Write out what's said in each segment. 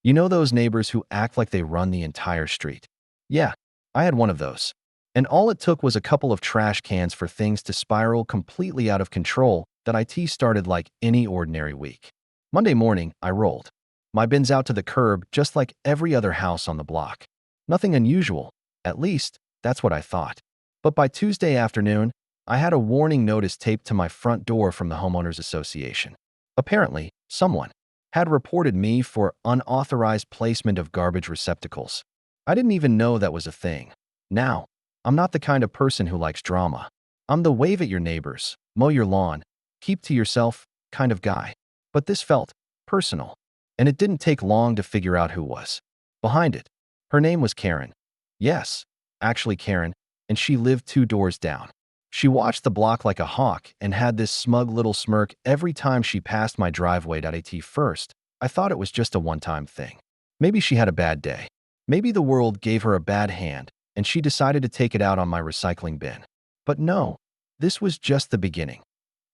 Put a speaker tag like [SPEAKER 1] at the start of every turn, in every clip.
[SPEAKER 1] You know those neighbors who act like they run the entire street? Yeah, I had one of those. And all it took was a couple of trash cans for things to spiral completely out of control that IT started like any ordinary week. Monday morning, I rolled my bins out to the curb just like every other house on the block. Nothing unusual, at least that's what I thought. But by Tuesday afternoon, I had a warning notice taped to my front door from the homeowners association. Apparently, someone had reported me for unauthorized placement of garbage receptacles. I didn't even know that was a thing. Now, I'm not the kind of person who likes drama. I'm the wave at your neighbors, mow your lawn, keep to yourself kind of guy. But this felt personal, and it didn't take long to figure out who was behind it. Her name was Karen. Yes, actually Karen, and she lived 2 doors down. She watched the block like a hawk and had this smug little smirk every time she passed my driveway. At first, I thought it was just a one-time thing. Maybe she had a bad day. Maybe the world gave her a bad hand, and she decided to take it out on my recycling bin. But no, this was just the beginning.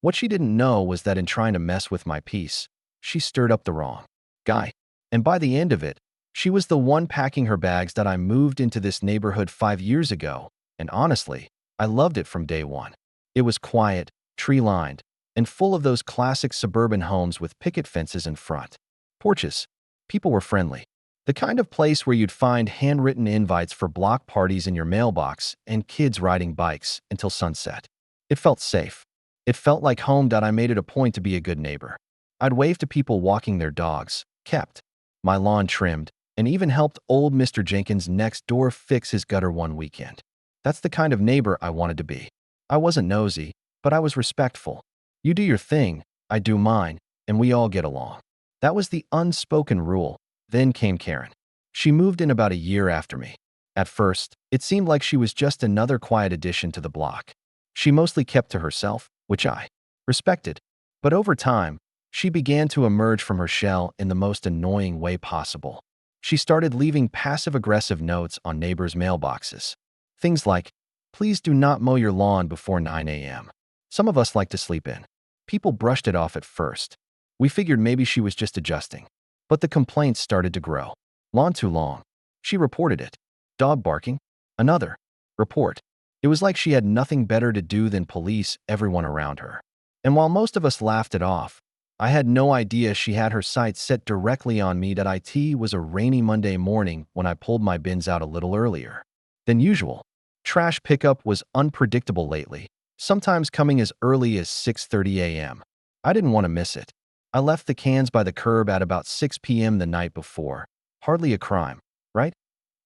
[SPEAKER 1] What she didn't know was that in trying to mess with my peace, she stirred up the wrong guy. And by the end of it, she was the one packing her bags. That I moved into this neighborhood 5 years ago, and honestly, I loved it from day one. It was quiet, tree-lined, and full of those classic suburban homes with picket fences in front. Porches. People were friendly. The kind of place where you'd find handwritten invites for block parties in your mailbox and kids riding bikes until sunset. It felt safe. It felt like home. I made it a point to be a good neighbor. I'd wave to people walking their dogs, kept my lawn trimmed, and even helped old Mr. Jenkins next door fix his gutter one weekend. That's the kind of neighbor I wanted to be. I wasn't nosy, but I was respectful. You do your thing, I do mine, and we all get along. That was the unspoken rule. Then came Karen. She moved in about a year after me. At first, it seemed like she was just another quiet addition to the block. She mostly kept to herself, which I respected. But over time, she began to emerge from her shell in the most annoying way possible. She started leaving passive-aggressive notes on neighbors' mailboxes. Things like, "Please do not mow your lawn before 9 a.m. Some of us like to sleep in." People brushed it off at first. We figured maybe she was just adjusting. But the complaints started to grow. Lawn too long. She reported it. Dog barking. Another report. It was like she had nothing better to do than police everyone around her. And while most of us laughed it off, I had no idea she had her sights set directly on me. It was a rainy Monday morning when I pulled my bins out a little earlier than usual. Trash pickup was unpredictable lately, sometimes coming as early as 6:30 a.m. I didn't want to miss it. I left the cans by the curb at about 6 p.m. the night before. Hardly a crime, right?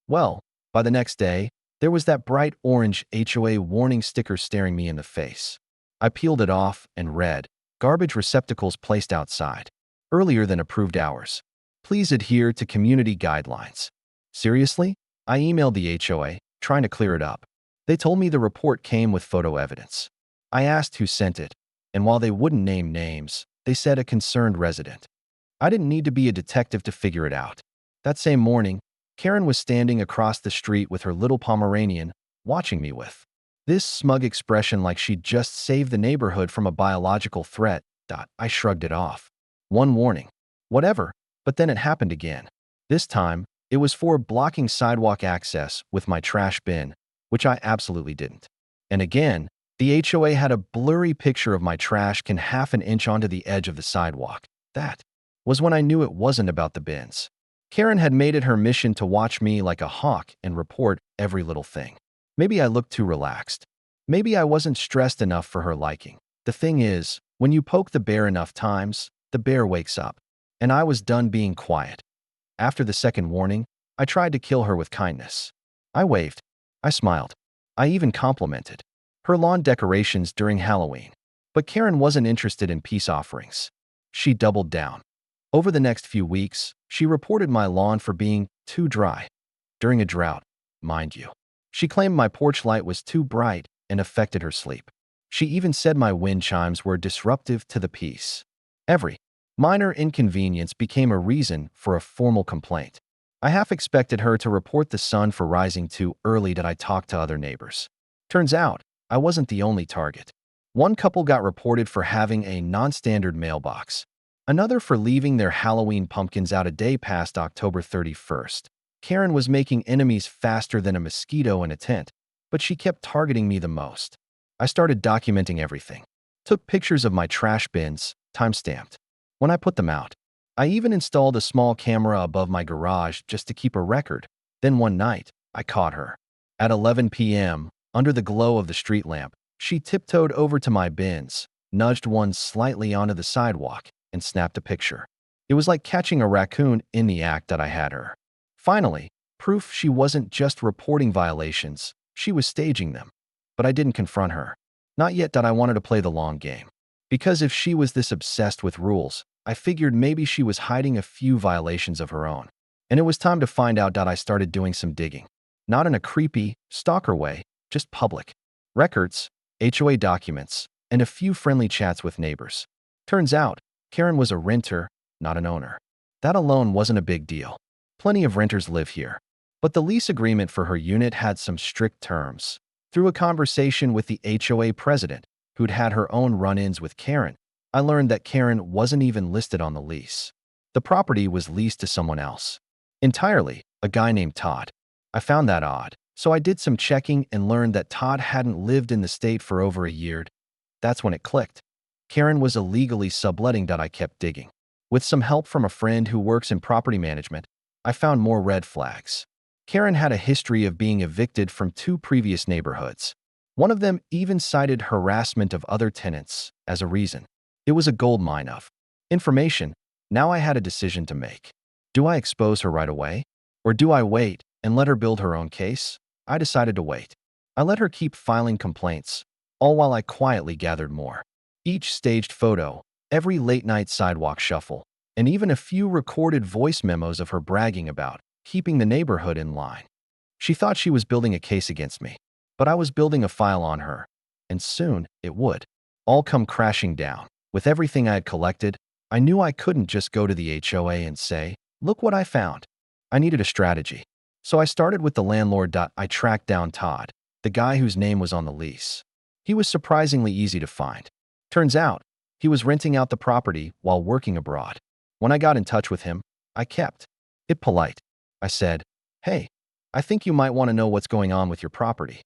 [SPEAKER 1] Well, by the next day, there was that bright orange HOA warning sticker staring me in the face. I peeled it off and read, "Garbage receptacles placed outside. Earlier than approved hours. Please adhere to community guidelines." Seriously? I emailed the HOA, trying to clear it up. They told me the report came with photo evidence. I asked who sent it, and while they wouldn't name names, they said a concerned resident. I didn't need to be a detective to figure it out. That same morning, Karen was standing across the street with her little Pomeranian, watching me with this smug expression like she'd just saved the neighborhood from a biological threat. I shrugged it off. One warning. Whatever, but then it happened again. This time, it was for blocking sidewalk access with my trash bin, which I absolutely didn't. And again, the HOA had a blurry picture of my trash can half an inch onto the edge of the sidewalk. That was when I knew it wasn't about the bins. Karen had made it her mission to watch me like a hawk and report every little thing. Maybe I looked too relaxed. Maybe I wasn't stressed enough for her liking. The thing is, when you poke the bear enough times, the bear wakes up. And I was done being quiet. After the second warning, I tried to kill her with kindness. I waved. I smiled. I even complimented her lawn decorations during Halloween. But Karen wasn't interested in peace offerings. She doubled down. Over the next few weeks, she reported my lawn for being too dry. During a drought, mind you. She claimed my porch light was too bright and affected her sleep. She even said my wind chimes were disruptive to the peace. Every minor inconvenience became a reason for a formal complaint. I half expected her to report the sun for rising too early. I talked to other neighbors. Turns out, I wasn't the only target. One couple got reported for having a non-standard mailbox. Another for leaving their Halloween pumpkins out a day past October 31st. Karen was making enemies faster than a mosquito in a tent, but she kept targeting me the most. I started documenting everything. Took pictures of my trash bins, time-stamped, when I put them out. I even installed a small camera above my garage just to keep a record. Then one night, I caught her. At 11 p.m., under the glow of the street lamp, she tiptoed over to my bins, nudged one slightly onto the sidewalk, and snapped a picture. It was like catching a raccoon in the act that I had her. Finally, proof she wasn't just reporting violations, she was staging them. But I didn't confront her. Not yet that I wanted to play the long game. Because if she was this obsessed with rules, I figured maybe she was hiding a few violations of her own. And it was time to find out that I started doing some digging. Not in a creepy, stalker way, just public. Records, HOA documents, and a few friendly chats with neighbors. Turns out, Karen was a renter, not an owner. That alone wasn't a big deal. Plenty of renters live here. But the lease agreement for her unit had some strict terms. Through a conversation with the HOA president, who'd had her own run-ins with Karen, I learned that Karen wasn't even listed on the lease. The property was leased to someone else. Entirely, a guy named Todd. I found that odd, so I did some checking and learned that Todd hadn't lived in the state for over a year. That's when it clicked. Karen was illegally subletting. I kept digging. With some help from a friend who works in property management, I found more red flags. Karen had a history of being evicted from 2 previous neighborhoods. One of them even cited harassment of other tenants as a reason. It was a goldmine of information. Now I had a decision to make. Do I expose her right away? Or do I wait and let her build her own case? I decided to wait. I let her keep filing complaints, all while I quietly gathered more. Each staged photo, every late-night sidewalk shuffle, and even a few recorded voice memos of her bragging about keeping the neighborhood in line. She thought she was building a case against me, but I was building a file on her, and soon it would all come crashing down. With everything I had collected, I knew I couldn't just go to the HOA and say, "Look what I found." I needed a strategy. So I started with the landlord. I tracked down Todd, the guy whose name was on the lease. He was surprisingly easy to find. Turns out, he was renting out the property while working abroad. When I got in touch with him, I kept it polite. I said, "Hey, I think you might want to know what's going on with your property."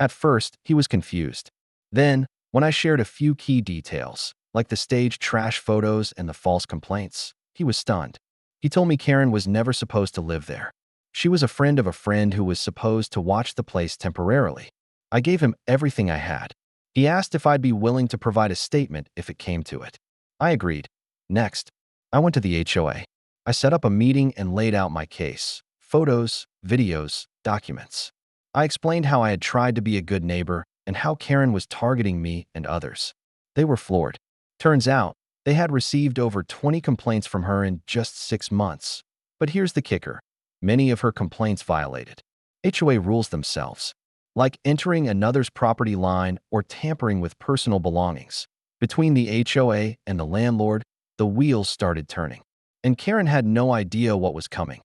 [SPEAKER 1] At first, he was confused. Then, when I shared a few key details, like the staged trash photos and the false complaints, he was stunned. He told me Karen was never supposed to live there. She was a friend of a friend who was supposed to watch the place temporarily. I gave him everything I had. He asked if I'd be willing to provide a statement if it came to it. I agreed. Next, I went to the HOA. I set up a meeting and laid out my case. Photos, videos, documents. I explained how I had tried to be a good neighbor and how Karen was targeting me and others. They were floored. Turns out, they had received over 20 complaints from her in just 6 months. But here's the kicker. Many of her complaints violated HOA rules themselves, like entering another's property line or tampering with personal belongings. Between the HOA and the landlord, the wheels started turning. And Karen had no idea what was coming.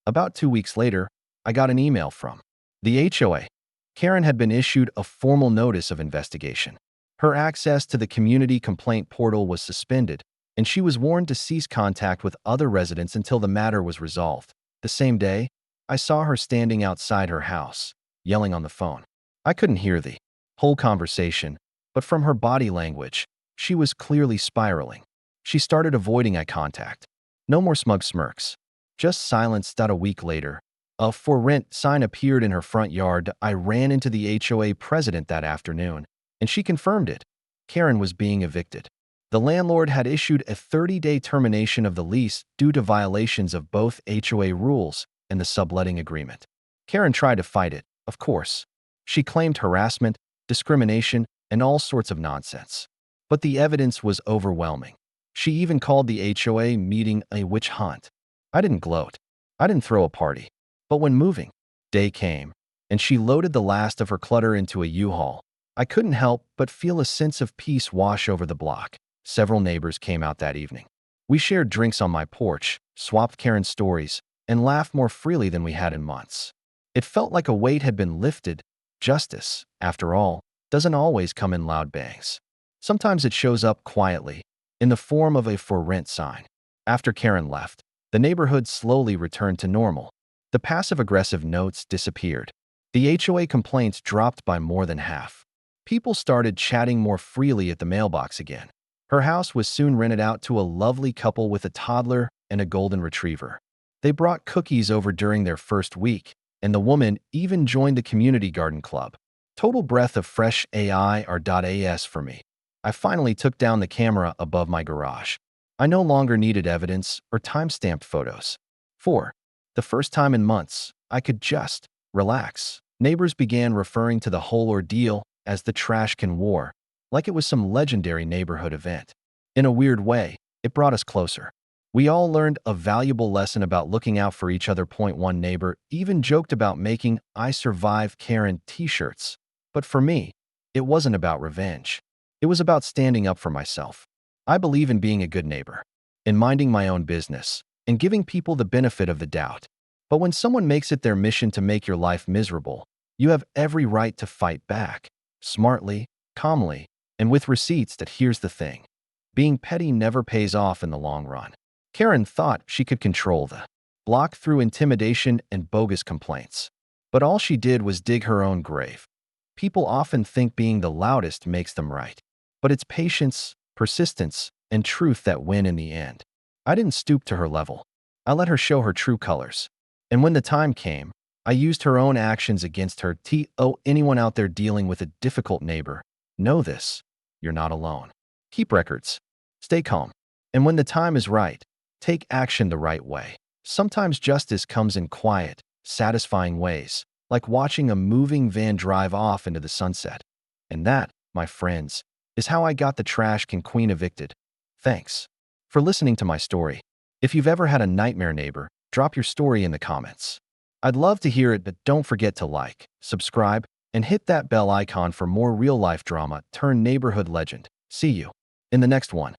[SPEAKER 1] About 2 weeks later, I got an email from the HOA. Karen had been issued a formal notice of investigation. Her access to the community complaint portal was suspended, and she was warned to cease contact with other residents until the matter was resolved. The same day, I saw her standing outside her house, yelling on the phone. I couldn't hear the whole conversation, but from her body language, she was clearly spiraling. She started avoiding eye contact. No more smug smirks. Just silence. A week later, a for rent sign appeared in her front yard. I ran into the HOA president that afternoon, and she confirmed it. Karen was being evicted. The landlord had issued a 30-day termination of the lease due to violations of both HOA rules and the subletting agreement. Karen tried to fight it, of course. She claimed harassment, discrimination, and all sorts of nonsense. But the evidence was overwhelming. She even called the HOA meeting a witch hunt. I didn't gloat. I didn't throw a party. But when moving day came, and she loaded the last of her clutter into a U-Haul, I couldn't help but feel a sense of peace wash over the block. Several neighbors came out that evening. We shared drinks on my porch, swapped Karen's stories, and laughed more freely than we had in months. It felt like a weight had been lifted. Justice, after all, doesn't always come in loud bangs. Sometimes it shows up quietly, in the form of a for rent sign. After Karen left, the neighborhood slowly returned to normal. The passive-aggressive notes disappeared. The HOA complaints dropped by more than half. People started chatting more freely at the mailbox again. Her house was soon rented out to a lovely couple with a toddler and a golden retriever. They brought cookies over during their first week, and the woman even joined the community garden club. Total breath of fresh AIR.AS for me. I finally took down the camera above my garage. I no longer needed evidence or time-stamped photos. 4. The first time in months, I could just relax. Neighbors began referring to the whole ordeal as the trash can war, like it was some legendary neighborhood event. In a weird way, it brought us closer. We all learned a valuable lesson about looking out for each other. One neighbor even joked about making "I Survive Karen" t-shirts. But for me, it wasn't about revenge. It was about standing up for myself. I believe in being a good neighbor, in minding my own business, and giving people the benefit of the doubt. But when someone makes it their mission to make your life miserable, you have every right to fight back, smartly, calmly, and with receipts. That here's the thing. Being petty never pays off in the long run. Karen thought she could control the block through intimidation and bogus complaints. But all she did was dig her own grave. People often think being the loudest makes them right. But it's patience, persistence, and truth that win in the end. I didn't stoop to her level. I let her show her true colors. And when the time came, I used her own actions against her. Anyone out there dealing with a difficult neighbor, know this: you're not alone. Keep records. Stay calm. And when the time is right, take action the right way. Sometimes justice comes in quiet, satisfying ways, like watching a moving van drive off into the sunset. And that, my friends, is how I got the trash can queen evicted. Thanks for listening to my story. If you've ever had a nightmare neighbor, drop your story in the comments. I'd love to hear it, but don't forget to like, subscribe, and hit that bell icon for more real-life drama turned neighborhood legend. See you in the next one.